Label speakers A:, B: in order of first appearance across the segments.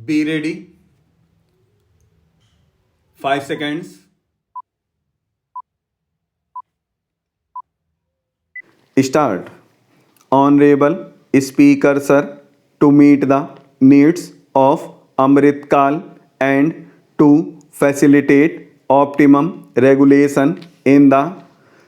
A: Be ready. 5 seconds. Start. Honorable Speaker Sir, to meet the needs of Amritkal and to facilitate optimum regulation in the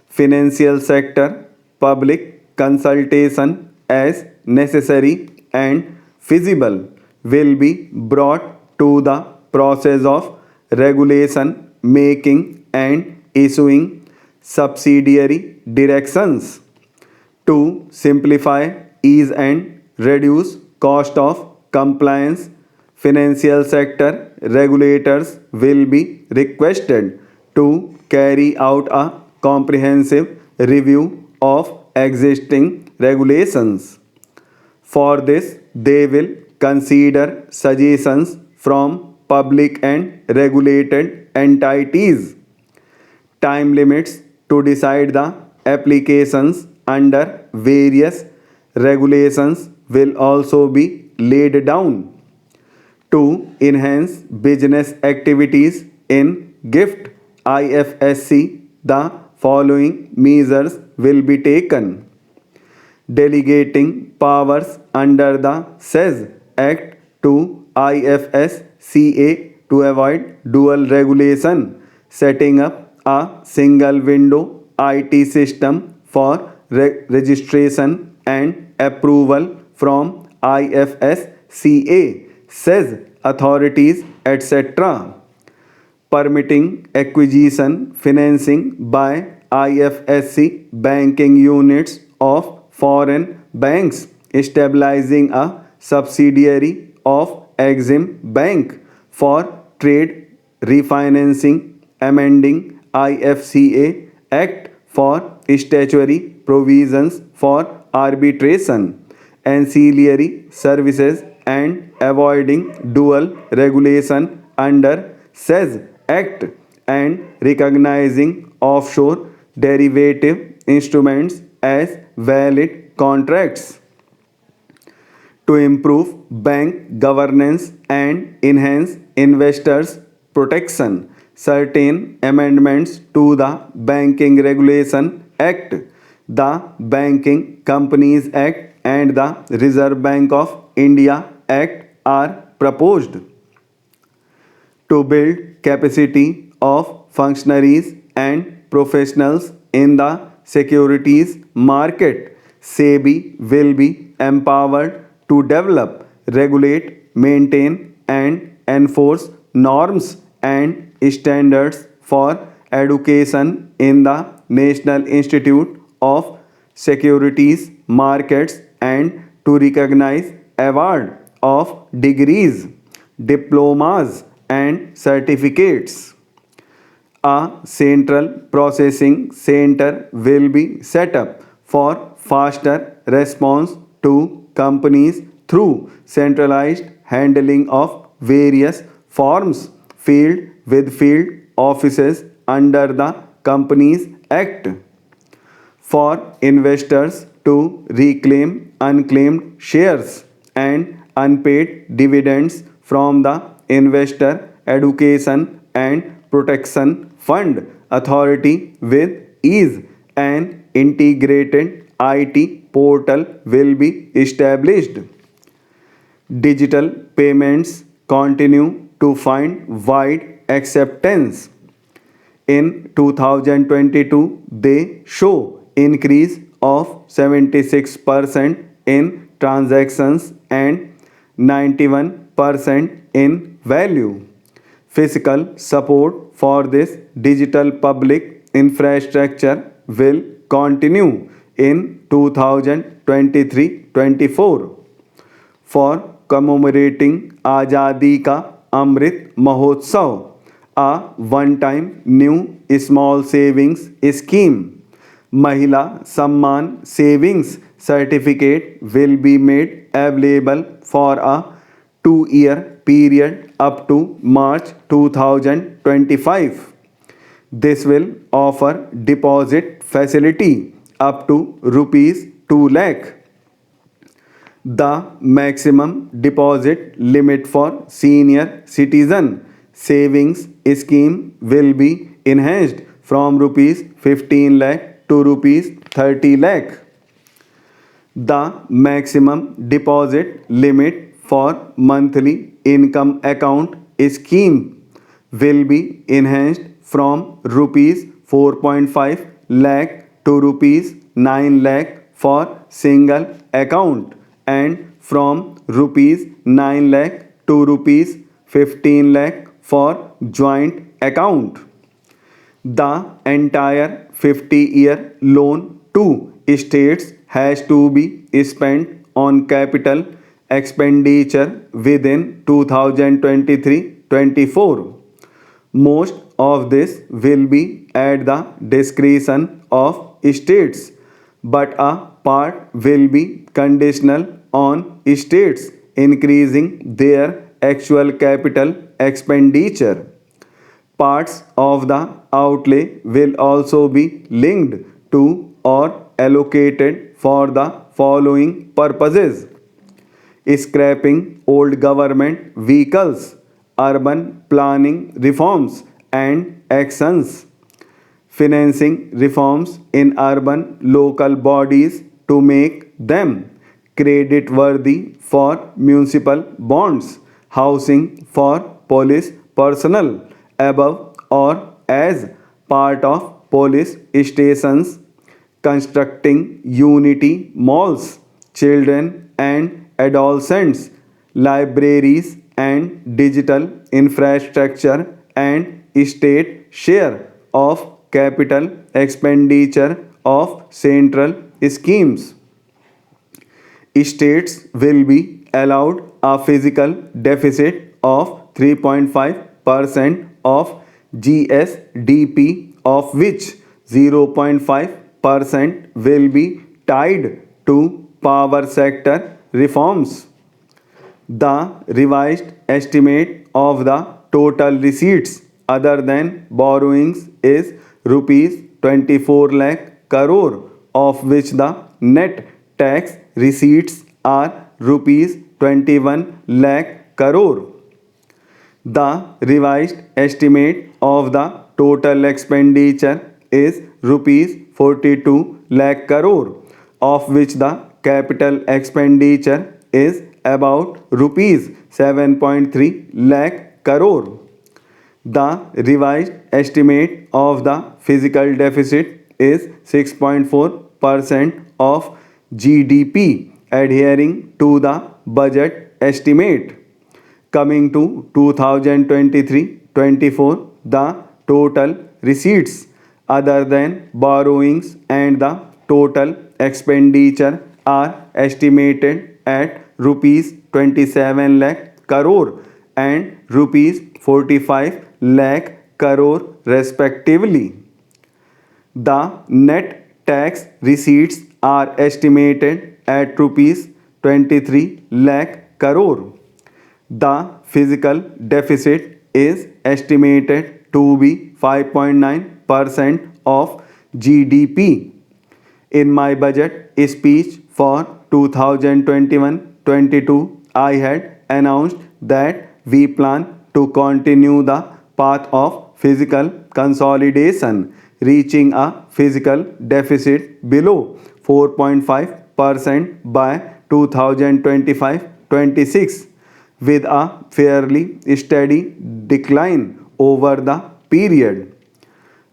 A: financial sector, public consultation as necessary and feasible will be brought to the process of regulation making and issuing subsidiary directions to simplify, ease and reduce cost of compliance. Financial sector regulators will be requested to carry out a comprehensive review of existing regulations. For this, they will consider suggestions from public and regulated entities. Time limits to decide the applications under various regulations will also be laid down. To enhance business activities in GIFT IFSC, the following measures will be taken: delegating powers under the SEZ Act to IFSCA to avoid dual regulation, setting up a single window IT system for registration and approval from IFSCA, SEZ authorities, etc. Permitting acquisition financing by IFSC banking units of foreign banks, establishing a subsidiary of Exim Bank for trade refinancing, amending IFCA Act for statutory provisions for arbitration, ancillary services and avoiding dual regulation under SEZ Act, and recognizing offshore derivative instruments as valid contracts. To improve bank governance and enhance investors' protection, certain amendments to the Banking Regulation Act, the Banking Companies Act, and the Reserve Bank of India Act are proposed. To build capacity of functionaries and professionals in the securities market, SEBI will be empowered to develop, regulate, maintain, and enforce norms and standards for education in the National Institute of Securities Markets and to recognize award of degrees, diplomas, and certificates. A central processing center will be set up for faster response to companies through centralized handling of various forms filled with field offices under the Companies Act. For investors to reclaim unclaimed shares and unpaid dividends from the Investor Education and Protection Fund Authority with ease, an integrated IT portal will be established. Digital payments continue to find wide acceptance. In 2022, they show increase of 76% in transactions and 91% in value. Physical support for this digital public infrastructure will continue in 2023-24. For commemorating Azadi Ka Amrit Mahotsav, a one-time new small savings scheme, Mahila Samman Savings Certificate will be made available for a 2-year period up to March 2025. This will offer deposit facility up to rupees 2 lakh. The maximum deposit limit for senior citizen savings scheme will be enhanced from rupees 15 lakh to rupees 30 lakh. The maximum deposit limit for monthly income account scheme will be enhanced from rupees 4.5 lakh to rupees 9 lakh for single account and from rupees 9 lakh to rupees 15 lakh for joint account. The entire 50-year loan to states has to be spent on capital expenditure within 2023-24. Most of this will be at the discretion of states, but a part will be conditional on states increasing their actual capital expenditure. Parts of the outlay will also be linked to or allocated for the following purposes: scrapping old government vehicles, urban planning reforms and actions, financing reforms in urban local bodies to make them credit worthy for municipal bonds, housing for police personnel above or as part of police stations, constructing unity malls, children and adolescents, libraries and digital infrastructure and state share of capital expenditure of central schemes. States will be allowed a physical deficit of 3.5% of GSDP, of which 0.5% will be tied to power sector reforms. The revised estimate of the total receipts other than borrowings is rupees 24 lakh crore, of which the net tax receipts are rupees 21 lakh crore. The revised estimate of the total expenditure is rupees 42 lakh crore, of which the capital expenditure is about rupees 7.3 lakh crore. The revised estimate of the physical deficit is 6.4% of GDP, adhering to the budget estimate. Coming to 2023-24, the total receipts other than borrowings and the total expenditure are estimated at rupees 27 lakh crore and rupees 45 lakh crore respectively. The net tax receipts are estimated at rupees 23 lakh crore. The physical deficit is estimated to be 5.9% of GDP. In my budget speech for 2021-22, I had announced that we plan to continue the path of fiscal consolidation, reaching a fiscal deficit below 4.5% by 2025-26, with a fairly steady decline over the period.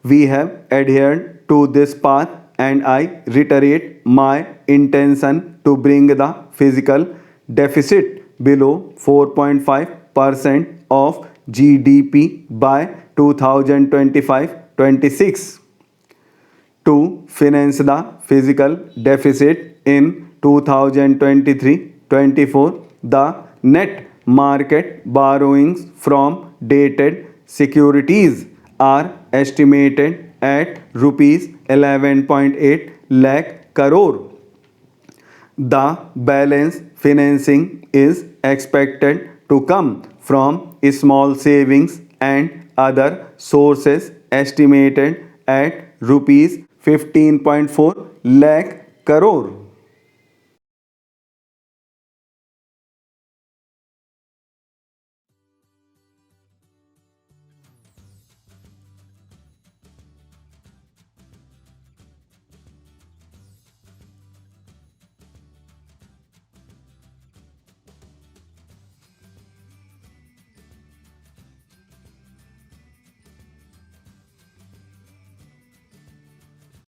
A: We have adhered to this path, and I reiterate my intention to bring the fiscal deficit below 4.5% of GDP by 2025-26. To finance the fiscal deficit in 2023-24, the net market borrowings from dated securities are estimated at rupees 11.8 lakh crore. The balance financing is expected to come from small savings and other sources estimated at rupees 15.4 lakh crore.